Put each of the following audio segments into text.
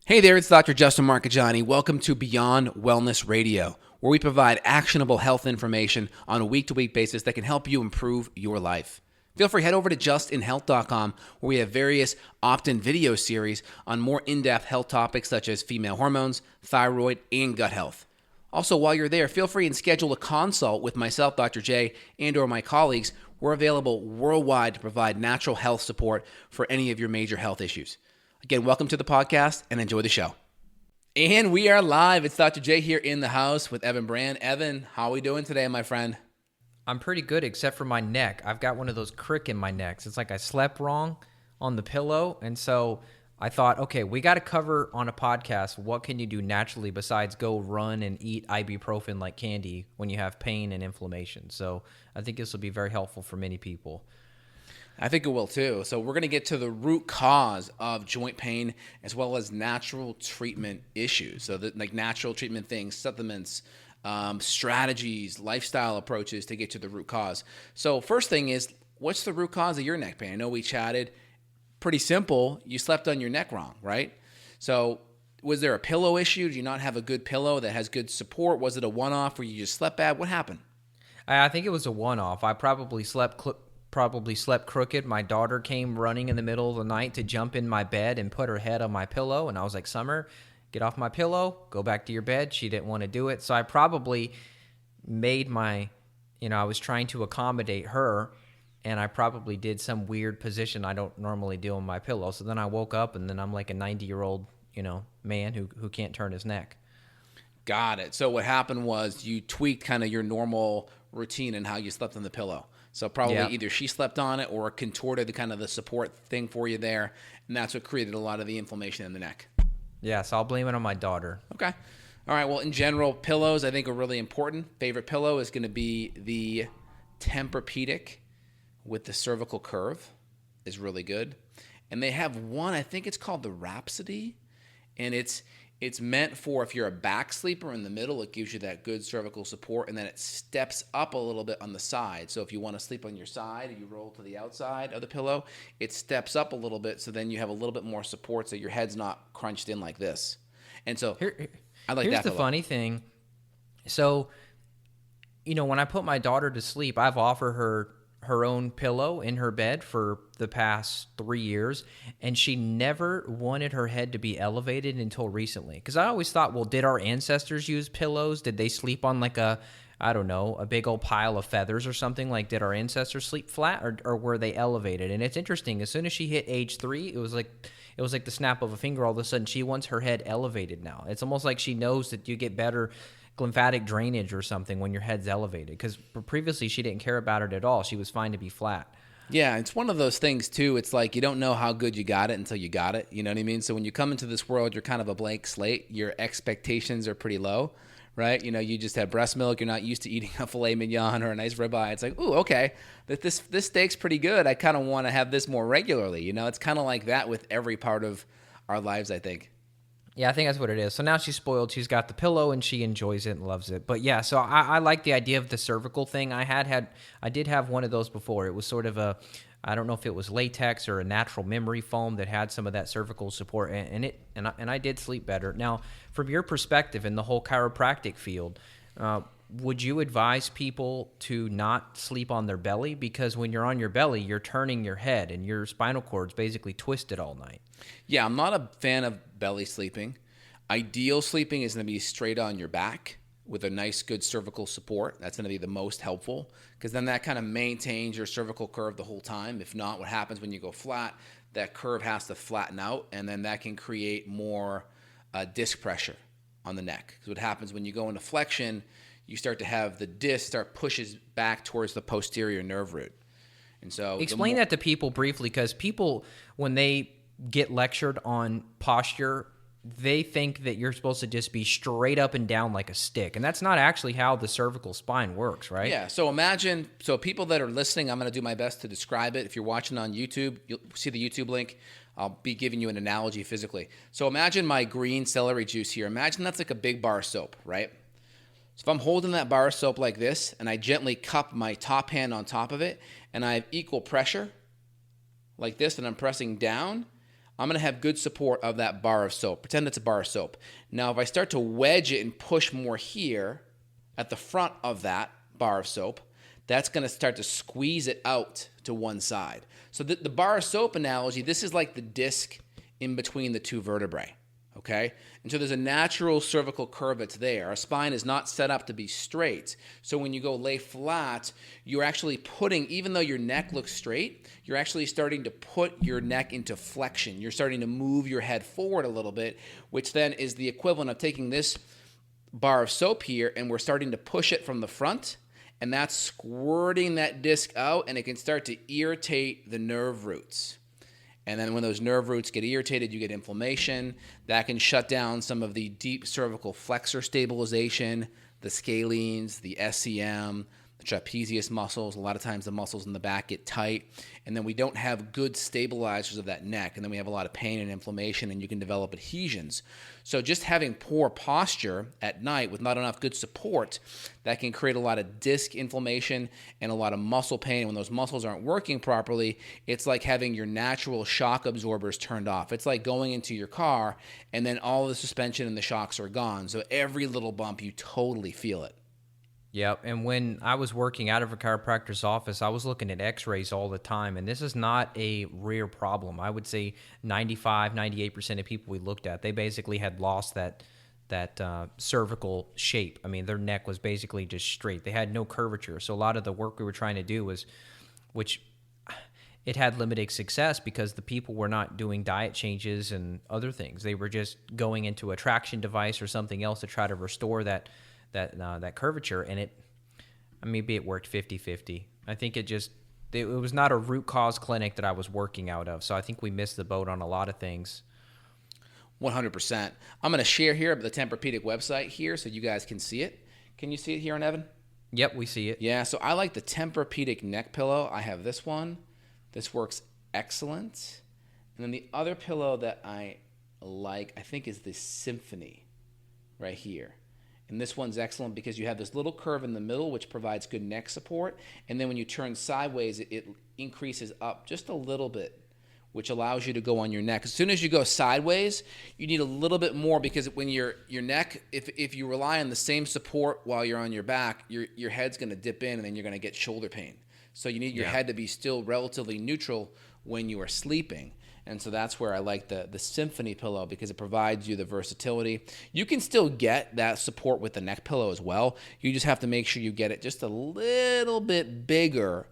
Hey there, it's Dr. Justin Marchegiani. Welcome to Beyond Wellness Radio, where we provide actionable health information on a week-to-week basis that can help you improve your life. Feel free to head over to justinhealth.com, where we have various opt-in video series on more in-depth health topics such as female hormones, thyroid, and gut health. Also, while you're there, feel free and schedule a consult with myself, Dr. J, and or my colleagues. We're available worldwide to provide natural health support for any of your major health issues. Again, welcome to the podcast and enjoy the show. And we are live. It's Dr. J here in the house with Evan Brand. Evan, how are we doing today, my friend? I'm pretty good except for my neck. I've got one of those crick in my necks. It's like I slept wrong on the pillow. And so I thought, okay, we got to cover on a podcast what can you do naturally besides go run and eat ibuprofen like candy when you have pain and inflammation. So I think this will be very helpful for many people. I think it will too. So we're going to get to the root cause of joint pain as well as natural treatment issues. So like natural treatment things, supplements, strategies, lifestyle approaches to get to the root cause. So first thing is, what's the root cause of your neck pain? I know we chatted. Pretty simple. You slept on your neck wrong, right? So was there a pillow issue? Do you not have a good pillow that has good support? Was it a one-off where you just slept bad? What happened? I think it was a one-off. I probably slept crooked. My daughter came running in the middle of the night to jump in my bed and put her head on my pillow. And I was like, Summer, get off my pillow, go back to your bed. She didn't want to do it. So I probably made I was trying to accommodate her, and I probably did some weird position I don't normally do on my pillow. So then I woke up, and then I'm like a 90-year-old, man who can't turn his neck. Got it. So what happened was you tweaked kind of your normal routine and how you slept on the pillow. So probably either she slept on it or contorted the support thing for you there, and that's what created a lot of the inflammation in the neck. Yeah, so I'll blame it on my daughter. Okay. All right. Well, in general, pillows I think are really important. Favorite pillow is going to be the Tempur-Pedic with the cervical curve is really good. And they have one, I think it's called the Rhapsody, and it's meant for if you're a back sleeper in the middle, it gives you that good cervical support, and then it steps up a little bit on the side. So if you want to sleep on your side and you roll to the outside of the pillow, it steps up a little bit, so then you have a little bit more support so your head's not crunched in like this. And so I like that. Here's the funny thing. So, when I put my daughter to sleep, I've offered her own pillow in her bed for the past 3 years, and she never wanted her head to be elevated until recently. Because I always thought, well, did our ancestors use pillows? Did they sleep on like a big old pile of feathers or something? Like, did our ancestors sleep flat, or were they elevated? And it's interesting. As soon as she hit age 3, it was like the snap of a finger. All of a sudden, she wants her head elevated now. It's almost like she knows that you get better lymphatic drainage or something when your head's elevated, because previously she didn't care about it at all. She was fine to be flat. Yeah, it's one of those things too. It's like you don't know how good you got it until you got it. You know what I mean? So when you come into this world, you're kind of a blank slate. Your expectations are pretty low, right? You just had breast milk. You're not used to eating a filet mignon or a nice ribeye. It's like, ooh, okay, this steak's pretty good. I kind of want to have this more regularly. It's kind of like that with every part of our lives, I think. Yeah, I think that's what it is. So now she's spoiled. She's got the pillow, and she enjoys it and loves it. But yeah, so I like the idea of the cervical thing. I did have one of those before. It was sort of I don't know if it was latex or a natural memory foam that had some of that cervical support, and I did sleep better. Now, from your perspective in the whole chiropractic field, would you advise people to not sleep on their belly? Because when you're on your belly, you're turning your head, and your spinal cord's basically twisted all night. Yeah, I'm not a fan of belly sleeping. Ideal sleeping is going to be straight on your back with a nice, good cervical support. That's going to be the most helpful, because then that kind of maintains your cervical curve the whole time. If not, what happens when you go flat, that curve has to flatten out, and then that can create more disc pressure on the neck. Because what happens when you go into flexion, you start to have the disc pushes back towards the posterior nerve root. And so explain that to people briefly, because people, when they get lectured on posture, they think that you're supposed to just be straight up and down like a stick. And that's not actually how the cervical spine works, right? Yeah. So imagine, people that are listening, I'm going to do my best to describe it. If you're watching on YouTube, you'll see the YouTube link. I'll be giving you an analogy physically. So imagine my green celery juice here. Imagine that's like a big bar of soap, right? So if I'm holding that bar of soap like this, and I gently cup my top hand on top of it, and I have equal pressure like this, and I'm pressing down, I'm going to have good support of that bar of soap. Pretend it's a bar of soap. Now, if I start to wedge it and push more here at the front of that bar of soap, that's going to start to squeeze it out to one side. So the bar of soap analogy, this is like the disc in between the two vertebrae, okay? And so there's a natural cervical curve that's there. Our spine is not set up to be straight. So when you go lay flat, you're actually putting, even though your neck looks straight, you're actually starting to put your neck into flexion. You're starting to move your head forward a little bit, which then is the equivalent of taking this bar of soap here and we're starting to push it from the front, and that's squirting that disc out, and it can start to irritate the nerve roots. And then when those nerve roots get irritated, you get inflammation. That can shut down some of the deep cervical flexor stabilization, the scalenes, the SCM, the trapezius muscles. A lot of times the muscles in the back get tight, and then we don't have good stabilizers of that neck, and then we have a lot of pain and inflammation, and you can develop adhesions. So just having poor posture at night with not enough good support, that can create a lot of disc inflammation and a lot of muscle pain. When those muscles aren't working properly, it's like having your natural shock absorbers turned off. It's like going into your car and then all the suspension and the shocks are gone. So every little bump, you totally feel it. Yep. And when I was working out of a chiropractor's office, I was looking at x-rays all the time. And this is not a rare problem. I would say 95, 98% of people we looked at, they basically had lost that cervical shape. I mean, their neck was basically just straight. They had no curvature. So a lot of the work we were trying to do was, which it had limited success because the people were not doing diet changes and other things. They were just going into a traction device or something else to try to restore that curvature, and maybe it worked 50-50. I think it was not a root cause clinic that I was working out of, so I think we missed the boat on a lot of things. 100%. I'm going to share here the Tempur-Pedic website here so you guys can see it. Can you see it here on Evan? Yep, we see it. Yeah, so I like the Tempur-Pedic neck pillow. I have this one. This works excellent. And then the other pillow that I like, I think, is the Symphony right here. And this one's excellent because you have this little curve in the middle, which provides good neck support. And then when you turn sideways, it increases up just a little bit, which allows you to go on your neck. As soon as you go sideways, you need a little bit more because when your neck, if you rely on the same support while you're on your back, your head's going to dip in and then you're going to get shoulder pain. So you need your head to be still relatively neutral when you are sleeping. And so that's where I like the Symphony pillow because it provides you the versatility. You can still get that support with the neck pillow as well. You just have to make sure you get it just a little bit bigger,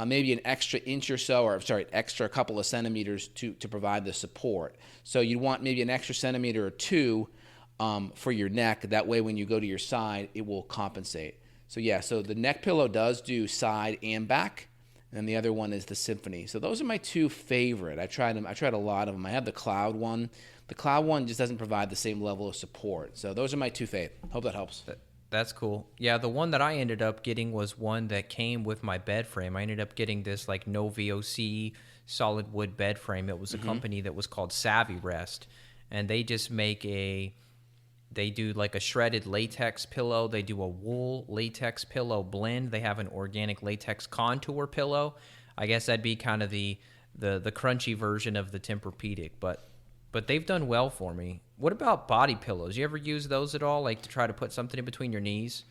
maybe an extra inch or so, extra couple of centimeters to provide the support. So you want maybe an extra centimeter or two for your neck. That way when you go to your side, it will compensate. So so the neck pillow does do side and back. And the other one is the Symphony. So those are my two favorite. I tried them. I tried a lot of them. I have the Cloud one. The Cloud one just doesn't provide the same level of support. So those are my two favorite. Hope that helps. That's cool. Yeah, the one that I ended up getting was one that came with my bed frame. I ended up getting this like no VOC solid wood bed frame. It was a company that was called Savvy Rest, and they just they do like a shredded latex pillow. They do a wool latex pillow blend. They have an organic latex contour pillow. I guess that'd be kind of the crunchy version of the Tempur-Pedic, but they've done well for me. What about body pillows? You ever use those at all, like to try to put something in between your knees?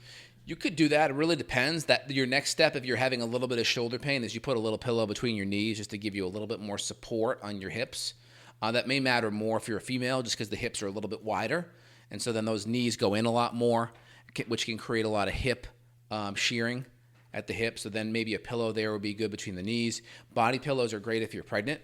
You could do that. It really depends. That your next step, if you're having a little bit of shoulder pain, is you put a little pillow between your knees just to give you a little bit more support on your hips. That may matter more if you're a female, just because the hips are a little bit wider. And so then those knees go in a lot more, which can create a lot of hip shearing at the hip. So then maybe a pillow there would be good between the knees. Body pillows are great if you're pregnant.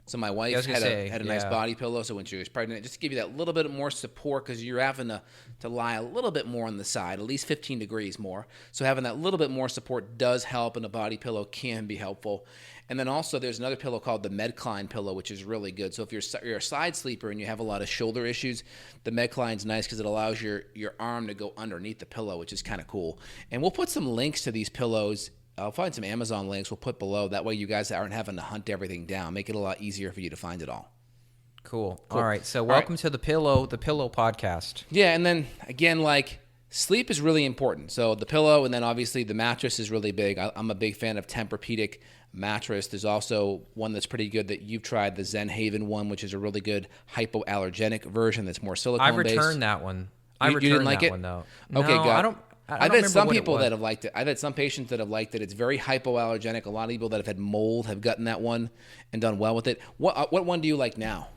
So my wife had a nice body pillow. So when she was pregnant, just to give you that little bit more support because you're having to lie a little bit more on the side, at least 15 degrees more. So having that little bit more support does help, and a body pillow can be helpful. And then also there's another pillow called the Medcline pillow, which is really good. So if you're a side sleeper and you have a lot of shoulder issues, the Medcline's nice because it allows your arm to go underneath the pillow, which is kind of cool. And we'll put some links to these pillows. I'll find some Amazon links we'll put below. That way you guys aren't having to hunt everything down. Make it a lot easier for you to find it all. Cool. All right. So welcome to the Pillow Podcast. Yeah, and then again, like Sleep is really important. So the pillow and then obviously the mattress is really big. I'm a big fan of Tempur-Pedic mattress. There's also one that's pretty good that you've tried, the Zen Haven one, which is a really good hypoallergenic version that's more silicone based. I returned that one. You didn't like it? One though. Okay, no, good. I don't I've had some what it people was. that have liked it. I've had some patients that have liked it. It's very hypoallergenic. A lot of people that have had mold have gotten that one and done well with it. What one do you like now?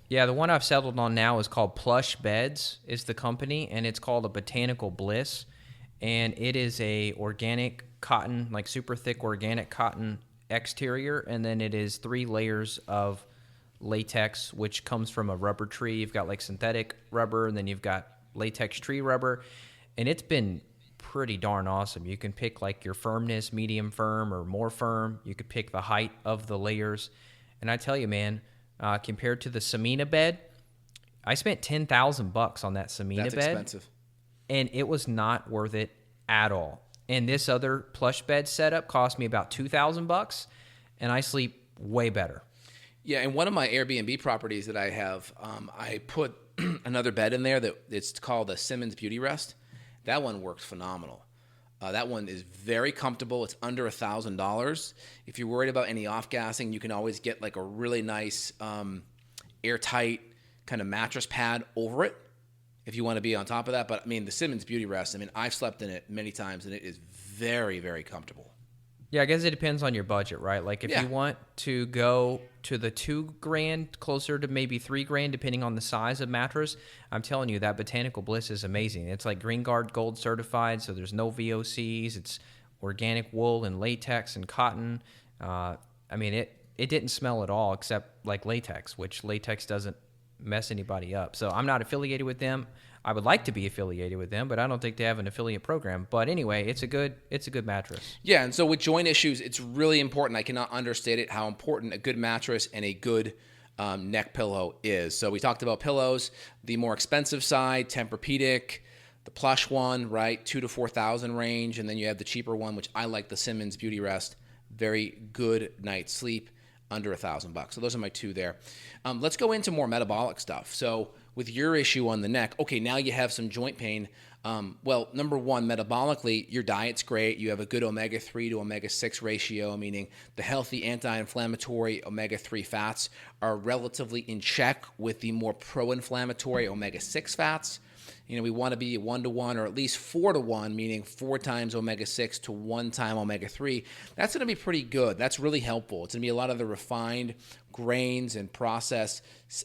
Yeah, the one I've settled on now is called Plush Beds, is the company, and it's called a Botanical Bliss, and it is a organic cotton, like super thick organic cotton exterior, and then it is 3 layers of latex, which comes from a rubber tree. You've got like synthetic rubber, and then you've got latex tree rubber, and it's been pretty darn awesome. You can pick like your firmness, medium firm or more firm. You could pick the height of the layers, and I tell you, man, compared to the Samina bed, I spent $10,000 on that Samina bed. That's expensive. And it was not worth it at all. And this other plush bed setup cost me about $2,000, and I sleep way better. Yeah, and one of my Airbnb properties that I have, I put another bed in there that it's called the Simmons Beauty Rest. That one worked phenomenal. That one is very comfortable. It's under $1,000. If you're worried about any off-gassing, you can always get like a really nice airtight kind of mattress pad over it if you want to be on top of that. But I mean, the Simmons Beauty Rest, I mean, I've slept in it many times, and it is very, very comfortable. Yeah, I guess it depends on your budget, right? Like if you want to go to the $2,000, closer to maybe $3,000, depending on the size of mattress, I'm telling you that Botanical Bliss is amazing. It's like Green Guard Gold certified, so there's no VOCs. It's organic wool and latex and cotton. I mean, it didn't smell at all except like latex, which latex doesn't mess anybody up. So I'm not affiliated with them. I would like to be affiliated with them, but I don't think they have an affiliate program. But anyway, it's a good mattress. Yeah, and so with joint issues, it's really important. I cannot understate it, how important a good mattress and a good neck pillow is. So we talked about pillows, the more expensive side, Tempur-Pedic, the plush one, right, $2,000 to $4,000 range, and then you have the cheaper one, which I like, the Simmons Beauty Rest. Very good night's sleep, under $1,000. So those are my two there. Let's go into more metabolic stuff. So with your issue on the neck, okay, now you have some joint pain. Well, number one, metabolically, your diet's great. You have a good omega-3 to omega-6 ratio, meaning the healthy anti-inflammatory omega-3 fats are relatively in check with the more pro-inflammatory omega-6 fats. You know, we want to be 1-to-1 or at least 4-to-1, meaning 4 times omega-6 to 1 time omega-3. That's going to be pretty good. That's really helpful. It's going to be a lot of the refined grains and processed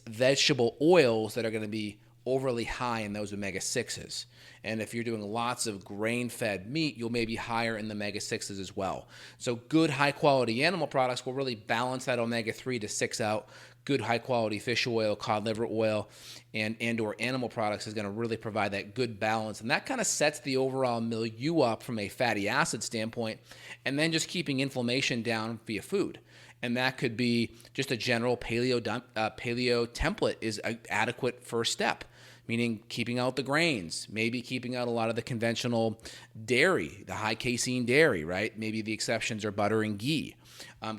vegetable oils that are going to be overly high in those omega-6s. And if you're doing lots of grain-fed meat, you'll maybe higher in the omega-6s as well. So good high-quality animal products will really balance that omega-3 to 6 out. Good high-quality fish oil, cod liver oil, and or animal products is going to really provide that good balance. And that kind of sets the overall milieu up from a fatty acid standpoint, and then just keeping inflammation down via food. And that could be just a general paleo template is an adequate first step, meaning keeping out the grains, maybe keeping out a lot of the conventional dairy, the high casein dairy, right? Maybe the exceptions are butter and ghee.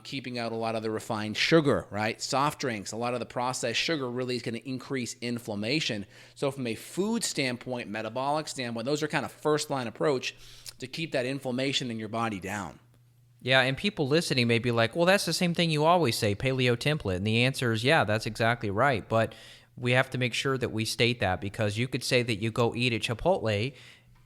Keeping out a lot of the refined sugar, right? Soft drinks, a lot of the processed sugar really is going to increase inflammation. So from a food standpoint, metabolic standpoint, those are kind of first line approach to keep that inflammation in your body down. Yeah, and people listening may be like, well, that's the same thing you always say, paleo template. And the answer is, yeah, that's exactly right. But we have to make sure that we state that, because you could say that you go eat at Chipotle,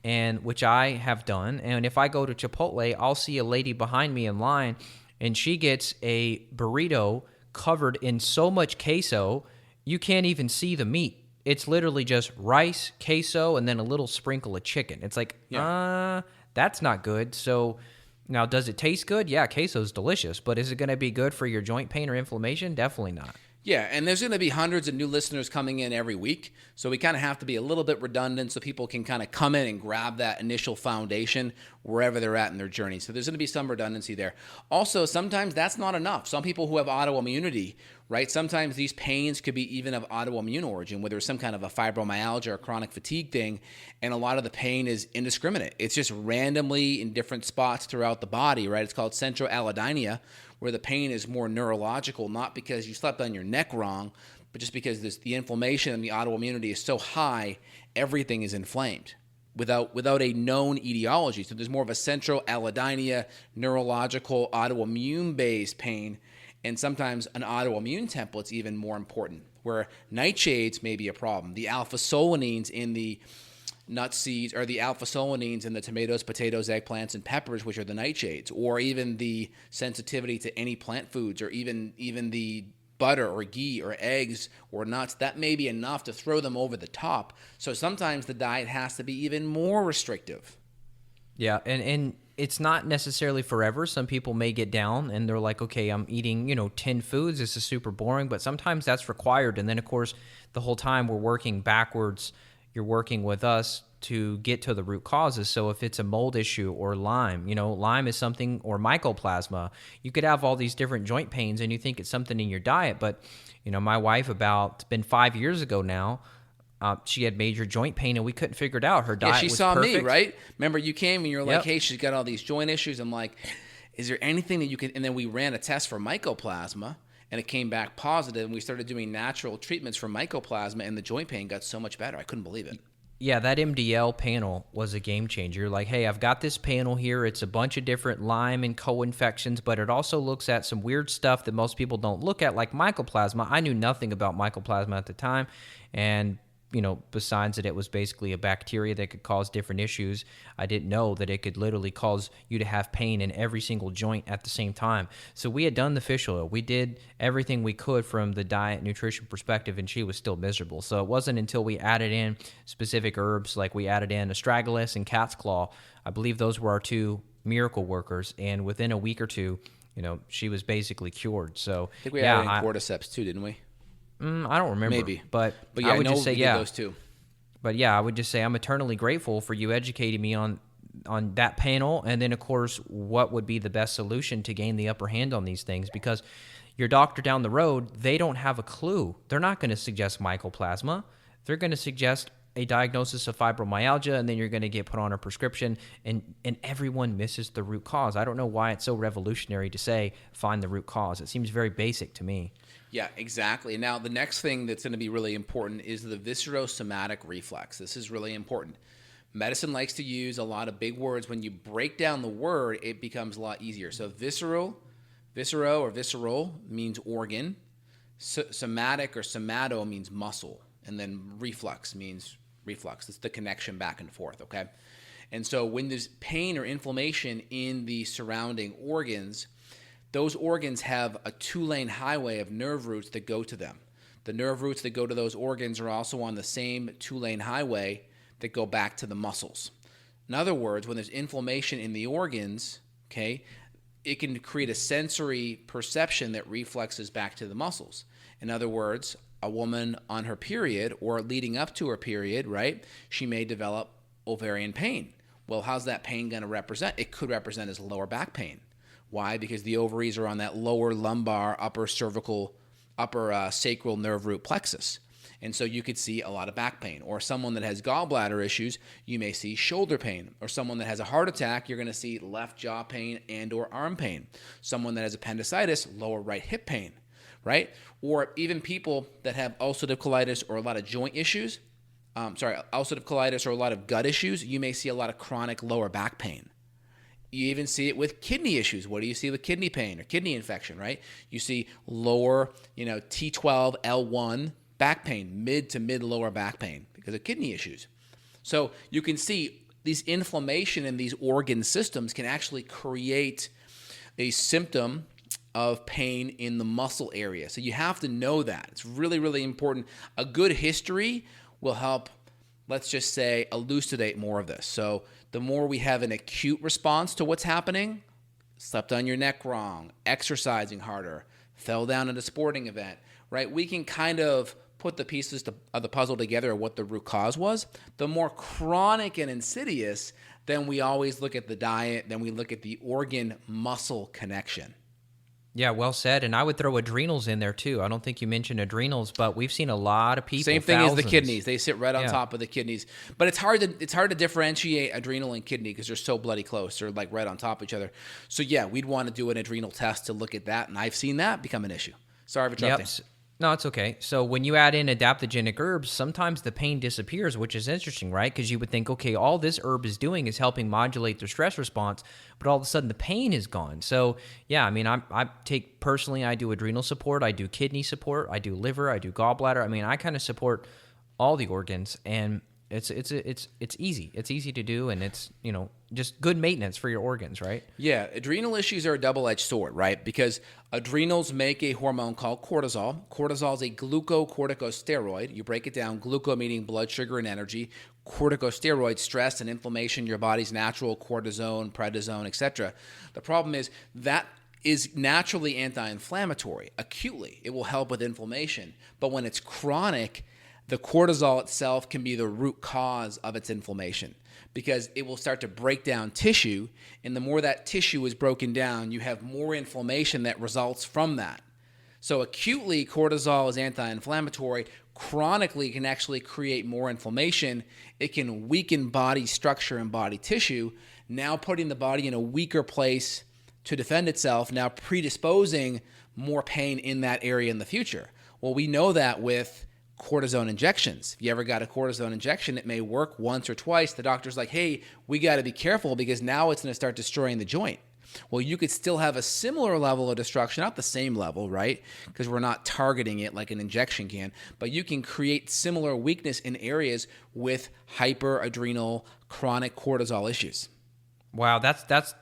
and which I have done. And if I go to Chipotle, I'll see a lady behind me in line, and she gets a burrito covered in so much queso, you can't even see the meat. It's literally just rice, queso, and then a little sprinkle of chicken. It's like, that's not good. So now, does it taste good? Yeah, queso's delicious, but is it going to be good for your joint pain or inflammation? Definitely not. Yeah, and there's going to be hundreds of new listeners coming in every week, so we kind of have to be a little bit redundant so people can kind of come in and grab that initial foundation wherever they're at in their journey. So there's going to be some redundancy there. Also, sometimes that's not enough. Some people who have autoimmunity, right, sometimes these pains could be even of autoimmune origin, whether it's some kind of a fibromyalgia or chronic fatigue thing, and a lot of the pain is indiscriminate. It's just randomly in different spots throughout the body, right? It's called centroallodynia, where the pain is more neurological, not because you slept on your neck wrong, but just because the inflammation and the autoimmunity is so high, everything is inflamed. without a known etiology. So there's more of a central allodynia, neurological, autoimmune-based pain, and sometimes an autoimmune template's even more important, where nightshades may be a problem. The alpha-solanines in the nut seeds, or the alpha-solanines in the tomatoes, potatoes, eggplants, and peppers, which are the nightshades, or even the sensitivity to any plant foods, or even the butter or ghee or eggs or nuts, that may be enough to throw them over the top. So sometimes the diet has to be even more restrictive. Yeah, and it's not necessarily forever. Some people may get down and they're like, okay, I'm eating, 10 foods. This is super boring, but sometimes that's required. And then, of course, the whole time we're working backwards. You're working with us to get to the root causes. So if it's a mold issue or Lyme, Lyme is something, or mycoplasma, you could have all these different joint pains and you think it's something in your diet. But, my wife, it's been 5 years ago now, she had major joint pain and we couldn't figure it out. Her diet was perfect. Yeah, she saw me, right? Remember you came and you were like, Yep. hey, she's got all these joint issues. I'm like, is there anything that you can, and then we ran a test for mycoplasma and it came back positive, and we started doing natural treatments for mycoplasma, and the joint pain got so much better. I couldn't believe it. Yeah, that MDL panel was a game changer. You're like, hey, I've got this panel here. It's a bunch of different Lyme and co-infections, but it also looks at some weird stuff that most people don't look at, like mycoplasma. I knew nothing about mycoplasma at the time, and besides that it was basically a bacteria that could cause different issues, I didn't know that it could literally cause you to have pain in every single joint at the same time. So we had done the fish oil. We did everything we could from the diet nutrition perspective, and she was still miserable. So it wasn't until we added in specific herbs, like we added in astragalus and cat's claw. I believe those were our two miracle workers, and within a week or two, she was basically cured. So I think we added in cordyceps too, didn't we? I don't remember. Maybe. But yeah, I would just say, we did those two. But yeah, I would just say I'm eternally grateful for you educating me on that panel, and then, of course, what would be the best solution to gain the upper hand on these things, because your doctor down the road, they don't have a clue. They're not going to suggest mycoplasma. They're going to suggest a diagnosis of fibromyalgia, and then you're going to get put on a prescription, and everyone misses the root cause. I don't know why it's so revolutionary to say find the root cause. It seems very basic to me. Yeah, exactly. Now, the next thing that's going to be really important is the viscerosomatic reflex. This is really important. Medicine likes to use a lot of big words. When you break down the word, it becomes a lot easier. So visceral means organ. Somatic or somato means muscle. And then reflux means reflux. It's the connection back and forth, okay? And so when there's pain or inflammation in the surrounding organs, those organs have a two-lane highway of nerve roots that go to them. The nerve roots that go to those organs are also on the same two-lane highway that go back to the muscles. In other words, when there's inflammation in the organs, okay, it can create a sensory perception that reflexes back to the muscles. In other words, a woman on her period or leading up to her period, right, she may develop ovarian pain. Well, how's that pain going to represent? It could represent as lower back pain. Why? Because the ovaries are on that lower lumbar, upper sacral nerve root plexus. And so you could see a lot of back pain. Or someone that has gallbladder issues, you may see shoulder pain. Or someone that has a heart attack, you're going to see left jaw pain and or arm pain. Someone that has appendicitis, lower right hip pain, right? Or even people that have ulcerative colitis or a lot of joint issues, ulcerative colitis or a lot of gut issues, you may see a lot of chronic lower back pain. You even see it with kidney issues. What do you see with kidney pain or kidney infection, right? You see lower, T12, L1 back pain, mid to mid lower back pain because of kidney issues. So you can see these inflammation in these organ systems can actually create a symptom of pain in the muscle area. So you have to know that. It's really, really important. A good history will help, let's just say, elucidate more of this. So the more we have an acute response to what's happening, slept on your neck wrong, exercising harder, fell down at a sporting event, right? We can kind of put the pieces of the puzzle together of what the root cause was. The more chronic and insidious, then we always look at the diet, then we look at the organ-muscle connection. Yeah, well said. And I would throw adrenals in there too. I don't think you mentioned adrenals, but we've seen a lot of people. Same thing as the kidneys. They sit right on top of the kidneys. But it's hard to differentiate adrenal and kidney because they're so bloody close. They're like right on top of each other. So yeah, we'd want to do an adrenal test to look at that. And I've seen that become an issue. Sorry for interrupting. No, it's okay. So when you add in adaptogenic herbs, sometimes the pain disappears, which is interesting, right? Because you would think, okay, all this herb is doing is helping modulate the stress response, but all of a sudden the pain is gone. So yeah, I mean, I take personally, I do adrenal support, I do kidney support, I do liver, I do gallbladder. I mean, I kind of support all the organs, and it's easy. It's easy to do, and it's just good maintenance for your organs, right? Yeah, adrenal issues are a double-edged sword, right? Because adrenals make a hormone called cortisol. Cortisol is a glucocorticosteroid. You break it down, gluco meaning blood sugar and energy, corticosteroid, stress and inflammation, your body's natural cortisone, prednisone, etc. The problem is that is naturally anti-inflammatory. Acutely, it will help with inflammation. But when it's chronic, the cortisol itself can be the root cause of its inflammation because it will start to break down tissue, and the more that tissue is broken down, you have more inflammation that results from that. So acutely, cortisol is anti-inflammatory. Chronically, it can actually create more inflammation. It can weaken body structure and body tissue, now putting the body in a weaker place to defend itself, now predisposing more pain in that area in the future. Well, we know that with cortisone injections. If you ever got a cortisone injection, it may work once or twice. The doctor's like, hey, we got to be careful because now it's going to start destroying the joint. Well, you could still have a similar level of destruction, not the same level, right? Because we're not targeting it like an injection can, but you can create similar weakness in areas with hyperadrenal chronic cortisol issues. Wow, that's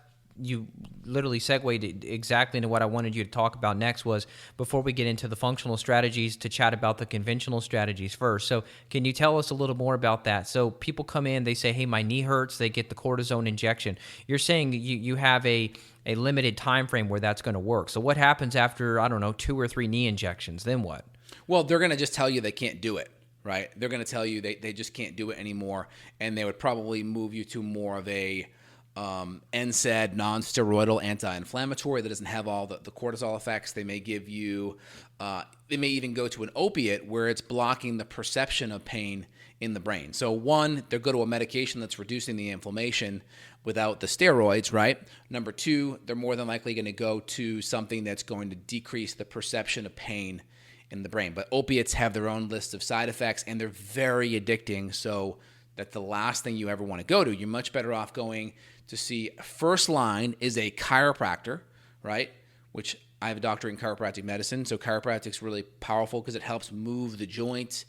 you literally segued exactly into what I wanted you to talk about next. Was before we get into the functional strategies, to chat about the conventional strategies first. So can you tell us a little more about that? So people come in, they say, hey, my knee hurts, they get the cortisone injection. You're saying you have a limited time frame where that's going to work. So what happens after, I don't know, 2 or 3 knee injections? Then what? Well, they're going to just tell you they can't do it, right? They're going to tell you they just can't do it anymore, and they would probably move you to more of a NSAID, non-steroidal anti-inflammatory that doesn't have all the cortisol effects. They may give you, they may even go to an opiate where it's blocking the perception of pain in the brain. So one, they'll go to a medication that's reducing the inflammation without the steroids, right? Number 2, they're more than likely going to go to something that's going to decrease the perception of pain in the brain. But opiates have their own list of side effects, and they're very addicting, so that's the last thing you ever want to go to. You're much better off going to see, first line is a chiropractor, right? Which I have a doctorate in chiropractic medicine, so chiropractic's really powerful because it helps move the joint.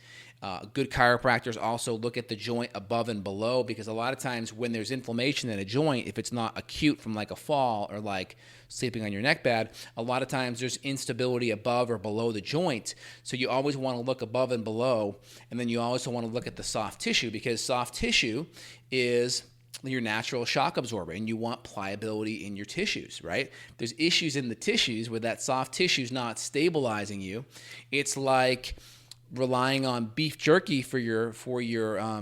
Good chiropractors also look at the joint above and below, because a lot of times when there's inflammation in a joint, if it's not acute from like a fall or like sleeping on your neck bed, a lot of times there's instability above or below the joint. So you always want to look above and below, and then you also want to look at the soft tissue, because soft tissue is your natural shock absorber, and you want pliability in your tissues, right? There's issues in the tissues where that soft tissue's not stabilizing you. It's like relying on beef jerky for your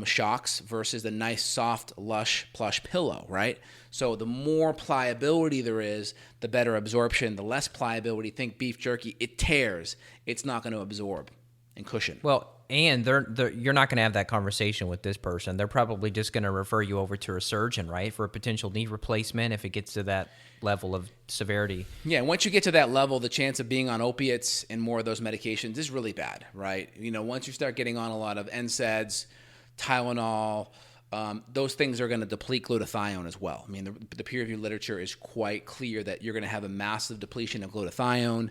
shocks versus a nice, soft, lush, plush pillow, right? So the more pliability there is, the better absorption. The less pliability, think beef jerky, it tears. It's not going to absorb and cushion. Well, and you're not going to have that conversation with this person. They're probably just going to refer you over to a surgeon, right, for a potential knee replacement if it gets to that level of severity. Yeah, and once you get to that level, the chance of being on opiates and more of those medications is really bad, right? Once you start getting on a lot of NSAIDs, Tylenol, those things are going to deplete glutathione as well. I mean, the peer-reviewed literature is quite clear that you're going to have a massive depletion of glutathione.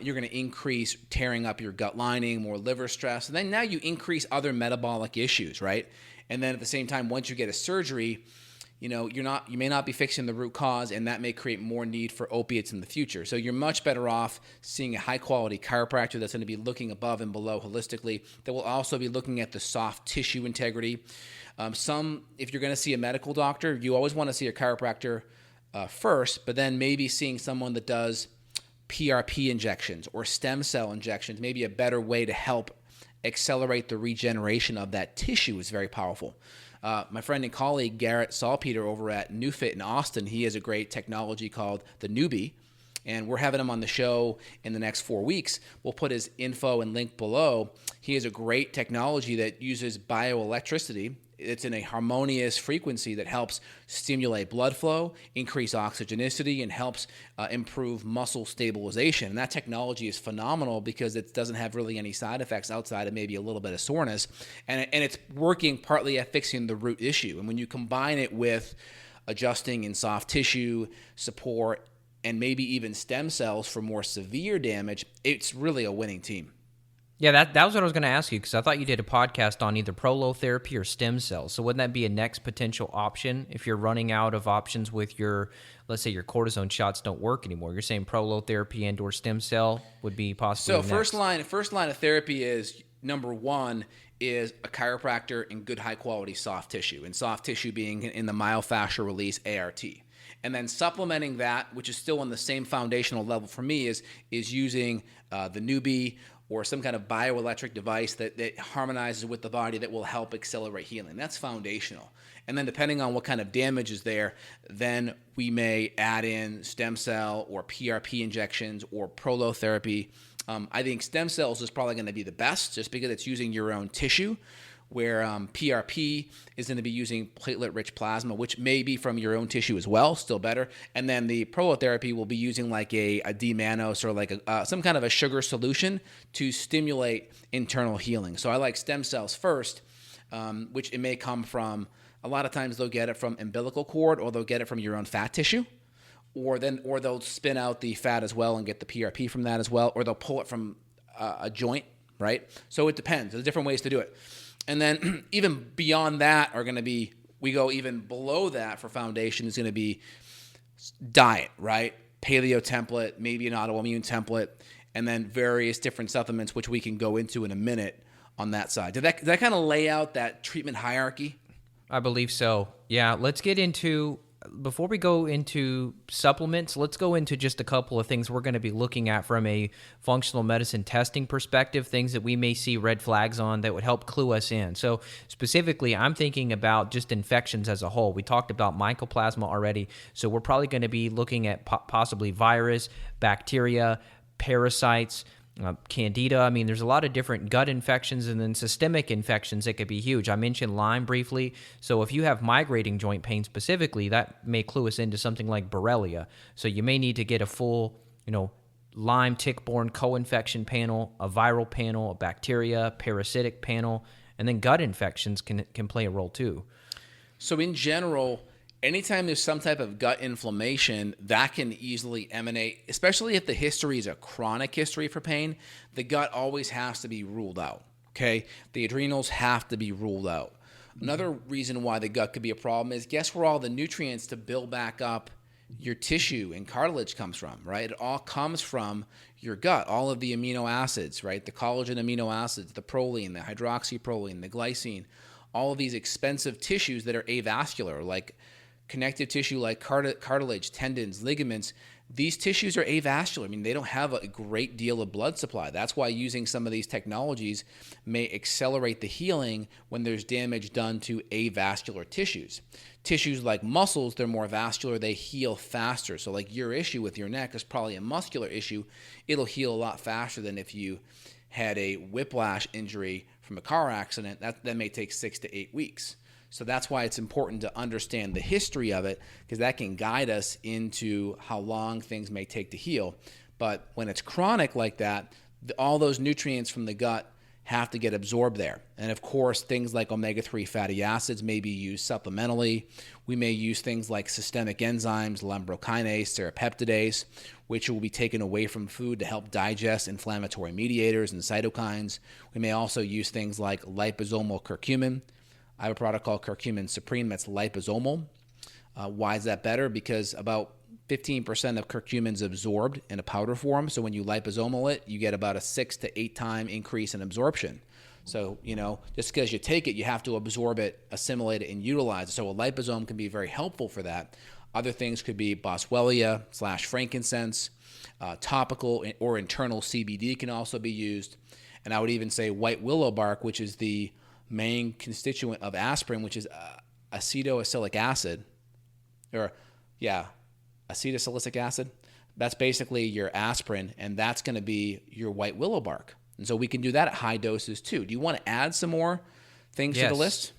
You're going to increase tearing up your gut lining, more liver stress, and then now you increase other metabolic issues, right? And then at the same time, once you get a surgery, you may not be fixing the root cause, and that may create more need for opiates in the future. So you're much better off seeing a high-quality chiropractor that's going to be looking above and below holistically, that will also be looking at the soft tissue integrity. If you're going to see a medical doctor, you always want to see a chiropractor first, but then maybe seeing someone that does PRP injections or stem cell injections, maybe a better way to help accelerate the regeneration of that tissue is very powerful. My friend and colleague Garrett Salpeter over at NewFit in Austin, he has a great technology called the Newbie, and we're having him on the show in the next 4 weeks. We'll put his info and link below. He has a great technology that uses bioelectricity. It's in a harmonious frequency that helps stimulate blood flow, increase oxygenicity, and helps improve muscle stabilization. And that technology is phenomenal because it doesn't have really any side effects outside of maybe a little bit of soreness. And it's working partly at fixing the root issue. And when you combine it with adjusting in soft tissue, support, and maybe even stem cells for more severe damage, it's really a winning team. Yeah, that was what I was going to ask you, because I thought you did a podcast on either prolotherapy or stem cells. So wouldn't that be a next potential option if you're running out of options with your, let's say your cortisone shots don't work anymore? You're saying prolotherapy and or stem cell would be possibly So next. first line of therapy is, number one, is a chiropractor and good high quality soft tissue, and soft tissue being in the myofascial release, ART. And then supplementing that, which is still on the same foundational level for me, is using the newbie or some kind of bioelectric device that harmonizes with the body that will help accelerate healing. That's foundational. And then depending on what kind of damage is there, then we may add in stem cell or PRP injections or prolotherapy. I think stem cells is probably going to be the best just because it's using your own tissue, where PRP is going to be using platelet-rich plasma, which may be from your own tissue as well, still better. And then the prolotherapy will be using like a D-mannose or like some kind of a sugar solution to stimulate internal healing. So I like stem cells first, which it may come from, a lot of times they'll get it from umbilical cord, or they'll get it from your own fat tissue. Or they'll spin out the fat as well and get the PRP from that as well, or they'll pull it from a joint, right? So it depends. There's different ways to do it. And then even beyond that are going to be, we go even below that for foundation is going to be diet, right? Paleo template, maybe an autoimmune template, and then various different supplements, which we can go into in a minute on that side. Did that kind of lay out that treatment hierarchy? I believe so. Yeah, let's get into, before we go into supplements, let's go into just a couple of things we're going to be looking at from a functional medicine testing perspective, things that we may see red flags on that would help clue us in. So specifically, I'm thinking about just infections as a whole. We talked about mycoplasma already, so we're probably going to be looking at possibly virus, bacteria, parasites, candida. I mean, there's a lot of different gut infections and then systemic infections that could be huge. I mentioned Lyme briefly. So if you have migrating joint pain specifically, that may clue us into something like Borrelia. So you may need to get a full, Lyme tick-borne co-infection panel, a viral panel, a bacteria, parasitic panel, and then gut infections can play a role too. So in general, anytime there's some type of gut inflammation, that can easily emanate, especially if the history is a chronic history for pain, the gut always has to be ruled out, okay? The adrenals have to be ruled out. Another reason why the gut could be a problem is, guess where all the nutrients to build back up your tissue and cartilage comes from, right? It all comes from your gut, all of the amino acids, right? The collagen amino acids, the proline, the hydroxyproline, the glycine, all of these expensive tissues that are avascular, like connective tissue like cartilage, tendons, ligaments. These tissues are avascular. I mean, they don't have a great deal of blood supply. That's why using some of these technologies may accelerate the healing when there's damage done to avascular tissues. Tissues like muscles, they're more vascular. They heal faster. So like your issue with your neck is probably a muscular issue. It'll heal a lot faster than if you had a whiplash injury from a car accident. That may take 6 to 8 weeks. So that's why it's important to understand the history of it, because that can guide us into how long things may take to heal. But when it's chronic like that, all those nutrients from the gut have to get absorbed there. And of course, things like omega-3 fatty acids may be used supplementally. We may use things like systemic enzymes, lumbrokinase, serrapeptidase, which will be taken away from food to help digest inflammatory mediators and cytokines. We may also use things like liposomal curcumin. I have a product called Curcumin Supreme that's liposomal. Why is that better? Because about 15% of curcumin is absorbed in a powder form. So when you liposomal it, you get about a 6 to 8 time increase in absorption. So, just because you take it, you have to absorb it, assimilate it, and utilize it. So a liposome can be very helpful for that. Other things could be boswellia / frankincense. Topical or internal CBD can also be used. And I would even say white willow bark, which is the main constituent of aspirin, which is acetoacylic acid, acetylsalicylic acid. That's basically your aspirin, and that's going to be your white willow bark. And so we can do that at high doses too. Do you want to add some more things to the list?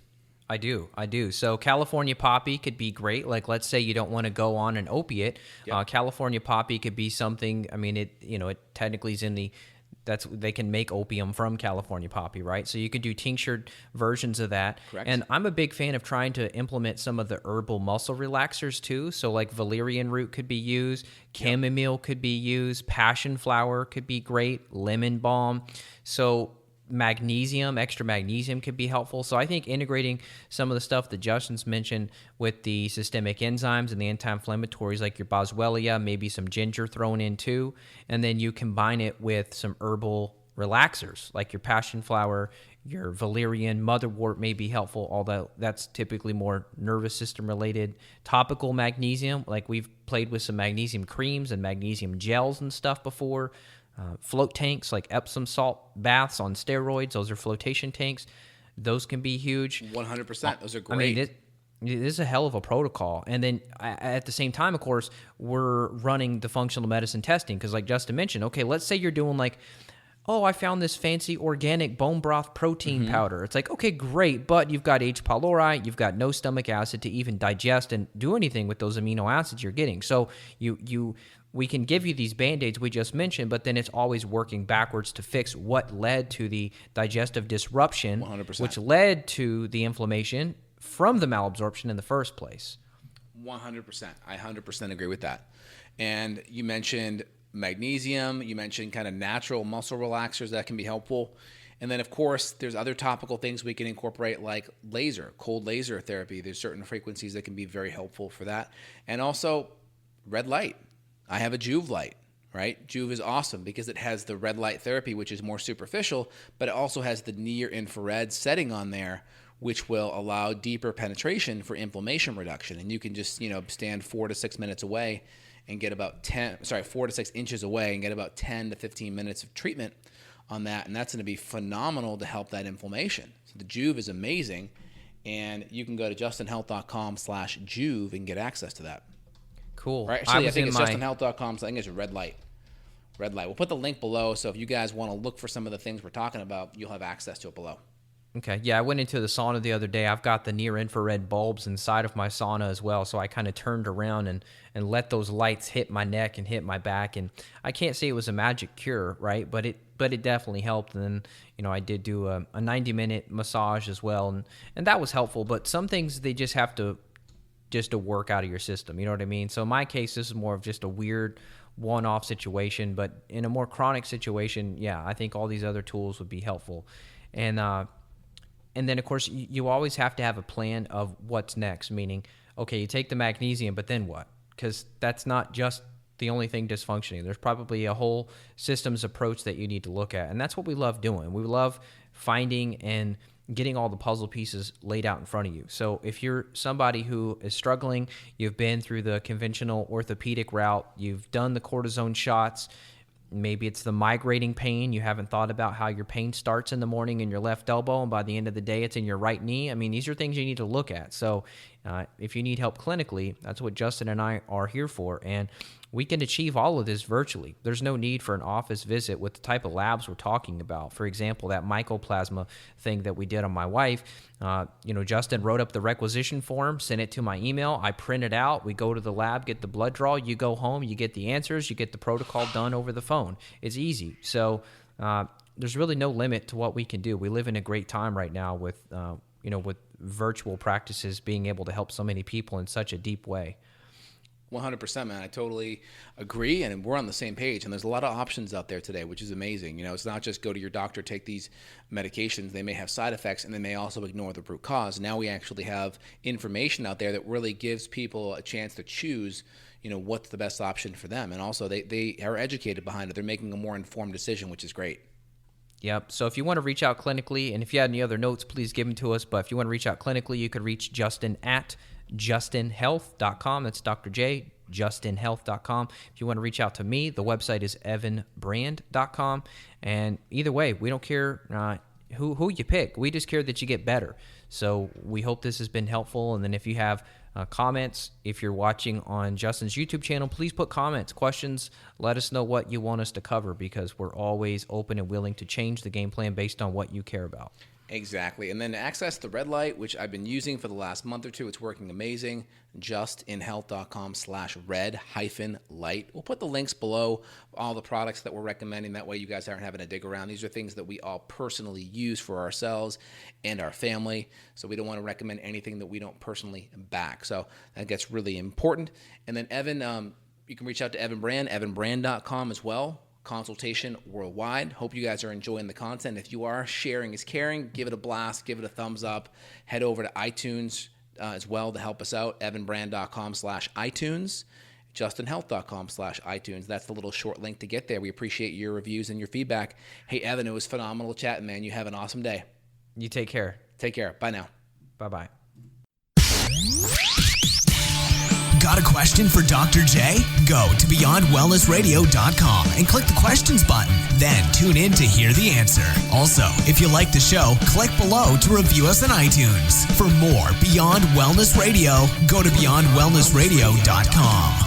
I do. So California poppy could be great. Like, let's say you don't want to go on an opiate. Yep. California poppy could be something. I mean, it technically is in the. They can make opium from California poppy, right? So you could do tinctured versions of that. Correct. And I'm a big fan of trying to implement some of the herbal muscle relaxers too. So like valerian root could be used, chamomile could be used, passion flower could be great, lemon balm. So magnesium, extra magnesium could be helpful. So I think integrating some of the stuff that Justin's mentioned with the systemic enzymes and the anti-inflammatories like your boswellia, maybe some ginger thrown in too, and then you combine it with some herbal relaxers like your passion flower, your valerian, motherwort may be helpful, although that's typically more nervous system related. Topical magnesium, like we've played with some magnesium creams and magnesium gels and stuff before. Float tanks like Epsom salt baths on steroids, those are flotation tanks. Those can be huge. 100%. Those are great. I mean, it is a hell of a protocol. And then at the same time, of course, we're running the functional medicine testing because like Justin mentioned, okay, let's say you're doing like, oh, I found this fancy organic bone broth protein powder. It's like, okay, great, but you've got H. pylori, you've got no stomach acid to even digest and do anything with those amino acids you're getting. So we can give you these Band-Aids we just mentioned, but then it's always working backwards to fix what led to the digestive disruption, 100%. which led to the inflammation from the malabsorption in the first place. 100%. I 100% agree with that. And you mentioned magnesium. You mentioned kind of natural muscle relaxers that can be helpful. And then, of course, there's other topical things we can incorporate like cold laser therapy. There's certain frequencies that can be very helpful for that. And also red light. I have a Juve light, right? Juve is awesome because it has the red light therapy, which is more superficial, but it also has the near infrared setting on there, which will allow deeper penetration for inflammation reduction. And you can just, stand 4 to 6 minutes away and get about 4 to 6 inches away and get about 10 to 15 minutes of treatment on that. And that's going to be phenomenal to help that inflammation. So the Juve is amazing. And you can go to justinhealth.com/Juve and get access to that. Cool. Right? Actually, I think it's justinhealth.com. So I think it's red light. We'll put the link below. So if you guys want to look for some of the things we're talking about, you'll have access to it below. Okay. Yeah, I went into the sauna the other day. I've got the near infrared bulbs inside of my sauna as well. So I kind of turned around and let those lights hit my neck and hit my back. And I can't say it was a magic cure, right? But it definitely helped. And then, I did do a 90-minute massage as well. And that was helpful. But some things they just have to work out of your system. You know what I mean? So in my case, this is more of just a weird one-off situation. But in a more chronic situation, yeah, I think all these other tools would be helpful. And then, of course, you always have to have a plan of what's next, meaning, okay, you take the magnesium, but then what? Because that's not just the only thing dysfunctioning. There's probably a whole systems approach that you need to look at. And that's what we love doing. We love finding and getting all the puzzle pieces laid out in front of you. So if you're somebody who is struggling, you've been through the conventional orthopedic route, you've done the cortisone shots, maybe it's the migrating pain. You haven't thought about how your pain starts in the morning in your left elbow, and by the end of the day, it's in your right knee. I mean, these are things you need to look at. So if you need help clinically, that's what Justin and I are here for. And we can achieve all of this virtually. There's no need for an office visit with the type of labs we're talking about. For example, that mycoplasma thing that we did on my wife, Justin wrote up the requisition form, sent it to my email. I print it out. We go to the lab, get the blood draw. You go home, you get the answers, you get the protocol done over the phone. It's easy. So there's really no limit to what we can do. We live in a great time right now with virtual practices being able to help so many people in such a deep way. 100%, man. I totally agree, and we're on the same page. And there's a lot of options out there today, which is amazing. It's not just go to your doctor, take these medications. They may have side effects, and they may also ignore the root cause. Now we actually have information out there that really gives people a chance to choose, what's the best option for them. And also they are educated behind it. They're making a more informed decision, which is great. Yep. So if you want to reach out clinically, and if you had any other notes, please give them to us. But if you want to reach out clinically, you could reach Justin at justinhealth.com. That's Dr. J, justinhealth.com. If you want to reach out to me, the website is evanbrand.com. And either way, we don't care who you pick. We just care that you get better. So we hope this has been helpful. And then if you have comments, if you're watching on Justin's YouTube channel, please put comments, questions. Let us know what you want us to cover, because we're always open and willing to change the game plan based on what you care about. Exactly. And then to access the red light, which I've been using for the last month or two, it's working amazing. justinhealth.com/red-light. We'll put the links below, all the products that we're recommending. That way you guys aren't having to dig around. These are things that we all personally use for ourselves and our family. So we don't want to recommend anything that we don't personally back. So that gets really important. And then Evan, you can reach out to Evan Brand, evanbrand.com as well. Consultation worldwide. Hope you guys are enjoying the content. If you are, sharing is caring. Give it a blast. Give it a thumbs up. Head over to iTunes as well to help us out. evanbrand.com/iTunes. justinhealth.com/iTunes. That's the little short link to get there. We appreciate your reviews and your feedback. Hey, Evan, it was phenomenal chatting, man. You have an awesome day. You take care. Take care. Bye now. Bye-bye. Got a question for Dr. J? Go to BeyondWellnessRadio.com and click the questions button. Then tune in to hear the answer. Also, if you like the show, click below to review us on iTunes. For more Beyond Wellness Radio, go to BeyondWellnessRadio.com.